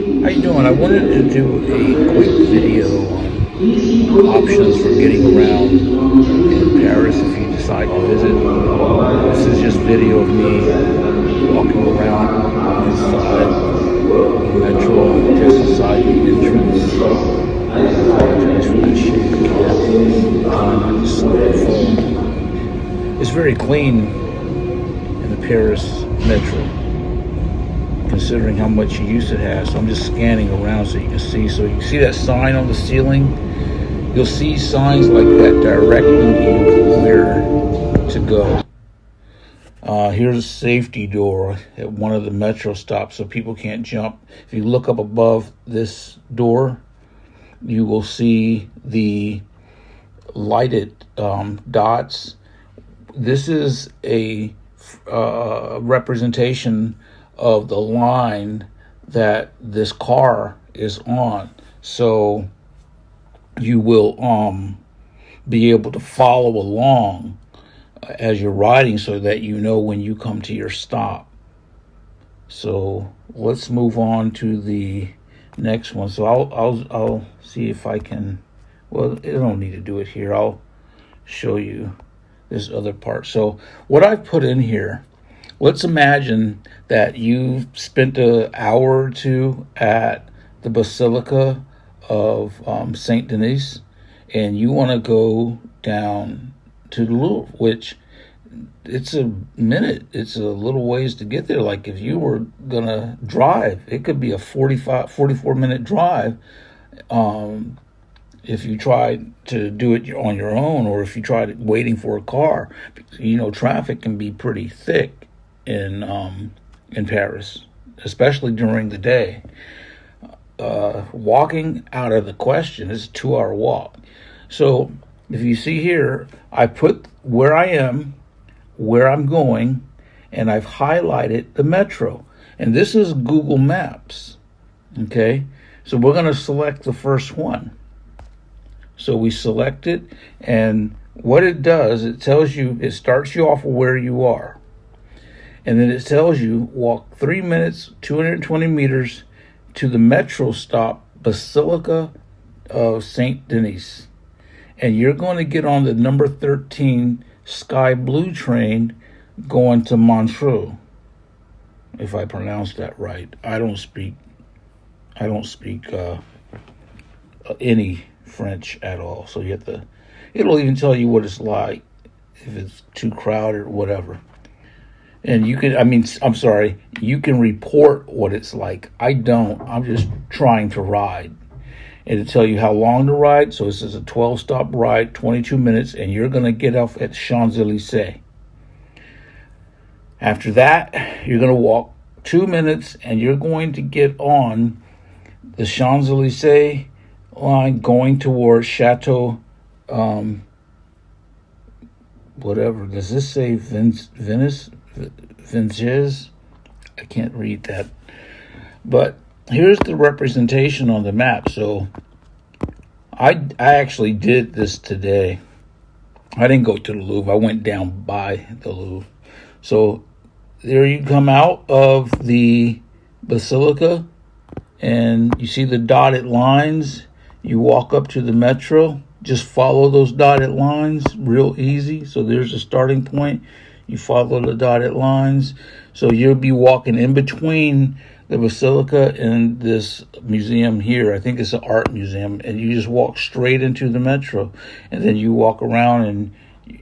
How you doing? I wanted to do a quick video on options for getting around in Paris if you decide to visit. This is just video of me walking around inside the metro, just inside the entrance. I apologize for the shaky cat. Trying not to slip and fall. It's very clean in the Paris metro, considering how much use it has. So I'm just scanning around so you can see. So you see that sign on the ceiling? You'll see signs like that directing you where to go. Here's a safety door at one of the metro stops so people can't jump. If you look up above this door, you will see the lighted dots. This is a representation of the line that this car is on. So you will be able to follow along as you're riding so that you know when you come to your stop. So let's move on to the next one. So I'll see if I can, well, I don't need to do it here. I'll show you this other part. So what I've put in here, let's imagine that you've spent an hour or two at the Basilica of Saint Denis, and you want to go down to the Louvre, which it's a minute. It's a little ways to get there. Like if you were going to drive, it could be a 44-minute drive if you tried to do it on your own, or if you tried waiting for a car. You know, traffic can be pretty thick in Paris, especially during the day. Walking out of the question. It's a 2-hour walk. So if you see here, I put where I am, where I'm going, and I've highlighted the metro. And this is Google Maps. Okay, so we're going to select the first one. So we select it, and what it does, it tells you, it starts you off where you are. And then it tells you walk 3 minutes, 220 meters to the metro stop, Basilica of Saint Denis. And you're going to get on the number 13 Sky Blue train going to Montreux, if I pronounced that right. I don't speak any French at all. So you have to, it'll even tell you what it's like, if it's too crowded or whatever. And you can, you can report what it's like. I don't. I'm just trying to ride. And it'll tell you how long to ride. So this is a 12-stop ride, 22 minutes, and you're going to get off at Champs-Élysées. After that, you're going to walk 2 minutes, and you're going to get on the Champs-Élysées line going towards Chateau, whatever. Does this say Venice? Vinges? I can't read that. But here's the representation on the map. So I actually did this today. I didn't go to the Louvre. I went down by the Louvre. So there you come out of the Basilica, and you see the dotted lines. You walk up to the metro. Just follow those dotted lines, real easy. So there's a starting point. You follow the dotted lines. So you'll be walking in between the Basilica and this museum here. I think it's an art museum. And you just walk straight into the metro. And then you walk around and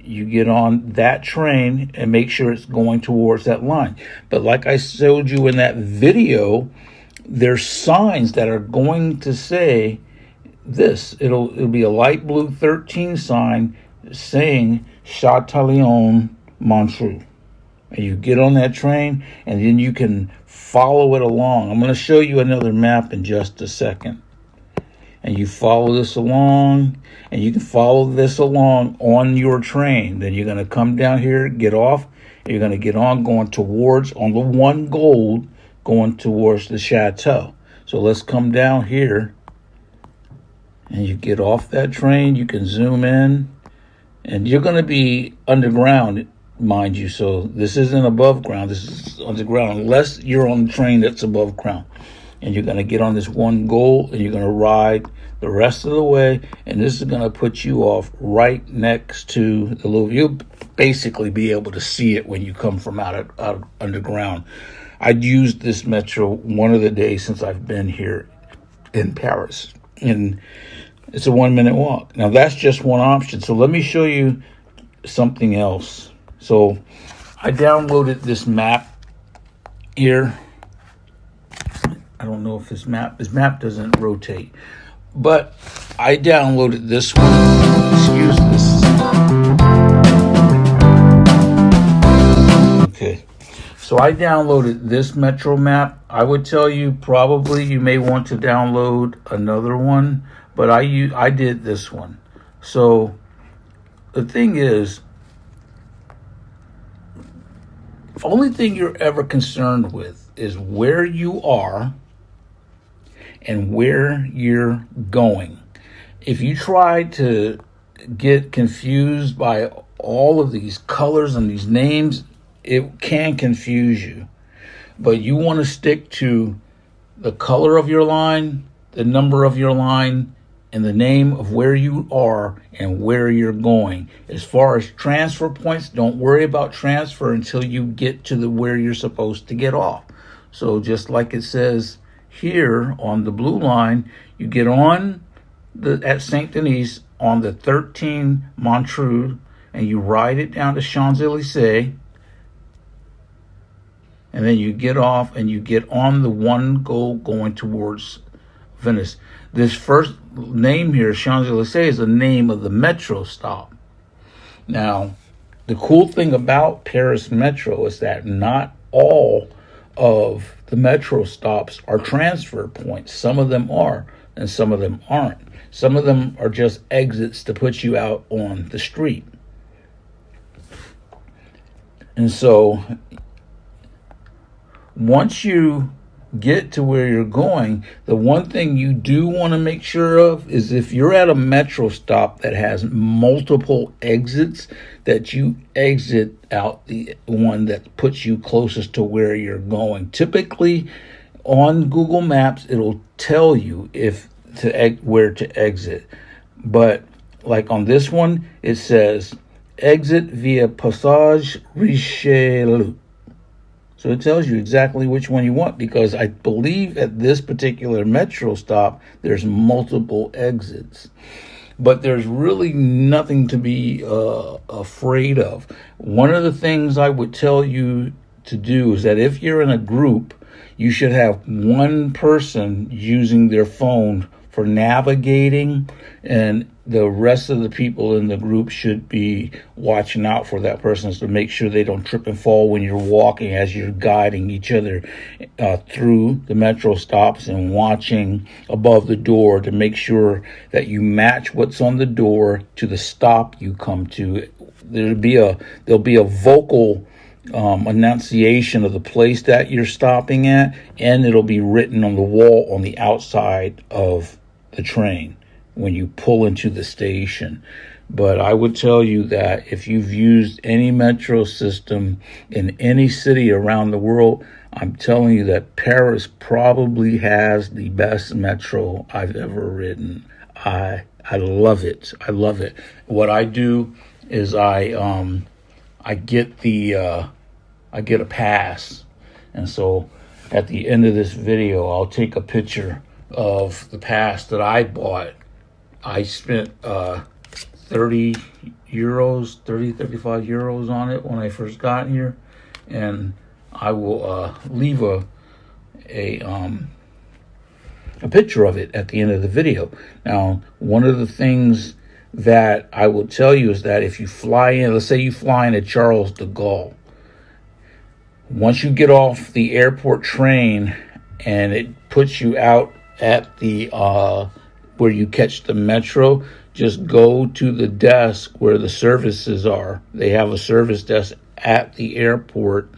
you get on that train and make sure it's going towards that line. But like I showed you in that video, there's signs that are going to say this. It'll be a light blue 13 sign saying Chatillon Montreux. And you get on that train, and then you can follow it along. I'm going to show you another map in just a second. And you follow this along, and you can follow this along on your train. Then you're going to come down here, get off, and you're going to get on going towards, on the one gold, going towards the chateau. So let's come down here, and you get off that train. You can zoom in, and you're going to be underground, mind you. So this isn't above ground. This is underground, unless you're on the train that's above ground. and you're going to get on this one goal, and you're going to ride the rest of the way, and this is going to put you off right next to the Louvre. You'll basically be able to see it when you come from out underground. I'd used this metro one of the days since I've been here in Paris, and it's a 1 minute walk. Now that's just one option. So let me show you something else. So I downloaded this map here. I don't know if this map doesn't rotate, but I downloaded this one. Excuse this. Okay. So I downloaded this metro map. I would tell you probably you may want to download another one, but I did this one. So the thing is, the only thing you're ever concerned with is where you are and where you're going. If you try to get confused by all of these colors and these names, it can confuse you. But you want to stick to the color of your line, the number of your line, and the name of where you are and where you're going. As far as transfer points, don't worry about transfer until you get to where you're supposed to get off. So just like it says here on the blue line, you get on at Saint Denis on the 13 Montreux, and you ride it down to Champs-Élysées, and then you get off and you get on the one goal going towards Venice. This first name here, Champs-Élysées, is the name of the metro stop. Now, the cool thing about Paris Metro is that not all of the metro stops are transfer points. Some of them are, and some of them aren't. Some of them are just exits to put you out on the street. And so once you get to where you're going, the one thing you do want to make sure of is if you're at a metro stop that has multiple exits, that you exit out the one that puts you closest to where you're going. Typically on Google Maps, it'll tell you where to exit. But like on this one, it says exit via Passage Richelieu. So it tells you exactly which one you want, because I believe at this particular metro stop, there's multiple exits. But there's really nothing to be afraid of. One of the things I would tell you to do is that if you're in a group, you should have one person using their phone for navigating, and the rest of the people in the group should be watching out for that person to make sure they don't trip and fall when you're walking, as you're guiding each other through the metro stops, and watching above the door to make sure that you match what's on the door to the stop you come to. There'll be a vocal enunciation of the place that you're stopping at, and it'll be written on the wall on the outside of the train when you pull into the station. But I would tell you that if you've used any metro system in any city around the world, I'm telling you that Paris probably has the best metro I've ever ridden. I love it. I love it. What I do is I get a pass, and so at the end of this video, I'll take a picture of the pass that I bought. I spent 35 euros on it when I first got here, and I will leave a picture of it at the end of the video. Now, one of the things that I will tell you is that if you fly in, let's say you fly into Charles de Gaulle, once you get off the airport train and it puts you out at the where you catch the metro, just go to the desk where the services are. They have a service desk at the airport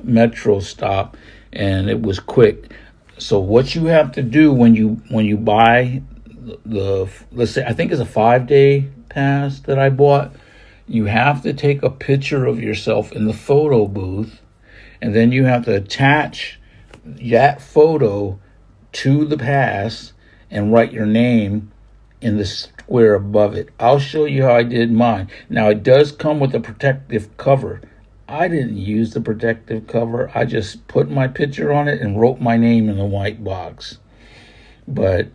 metro stop, and it was quick. So what you have to do when you buy let's say, I think it's a 5-day pass that I bought, you have to take a picture of yourself in the photo booth, and then you have to attach that photo to the pass and write your name in the square above it. I'll show you how I did mine. Now, it does come with a protective cover. I didn't use the protective cover. I just put my picture on it and wrote my name in the white box. But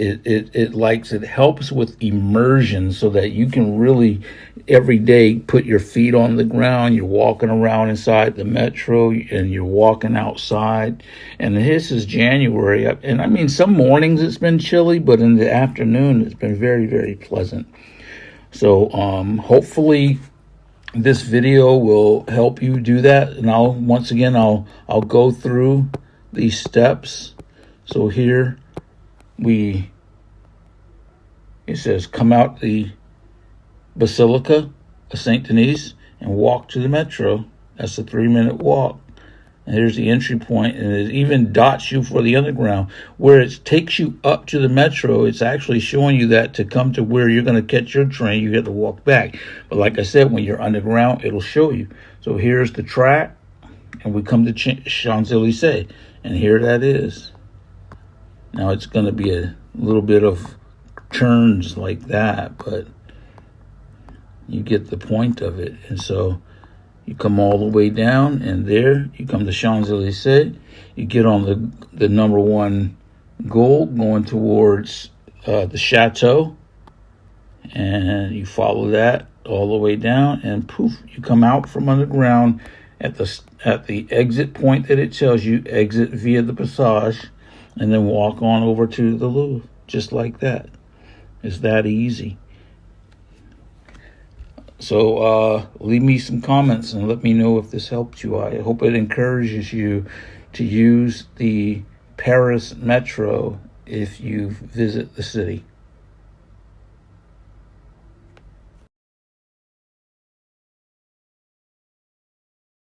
it helps with immersion so that you can really every day put your feet on the ground. You're walking around inside the metro and you're walking outside. And this is January. And I mean, some mornings it's been chilly, but in the afternoon it's been very, very pleasant. So hopefully this video will help you do that. And I'll go through these steps. So here it says, come out the Basilica of St. Denis and walk to the metro. That's a 3-minute walk. And here's the entry point, and it even dots you for the underground. Where it takes you up to the metro, it's actually showing you that to come to where you're going to catch your train, you have to walk back. But like I said, when you're underground, it'll show you. So here's the track, and we come to Champs-Élysées, and here that is. Now it's going to be a little bit of turns like that, but you get the point of it. And so you come all the way down, and there you come to Champs-Élysées. You get on the number 1 goal going towards the chateau, and you follow that all the way down, and poof, you come out from underground at the exit point that it tells you, exit via the passage, and then walk on over to the Louvre, just like that. It's that easy. So leave me some comments and let me know if this helped you. I hope it encourages you to use the Paris Metro if you visit the city.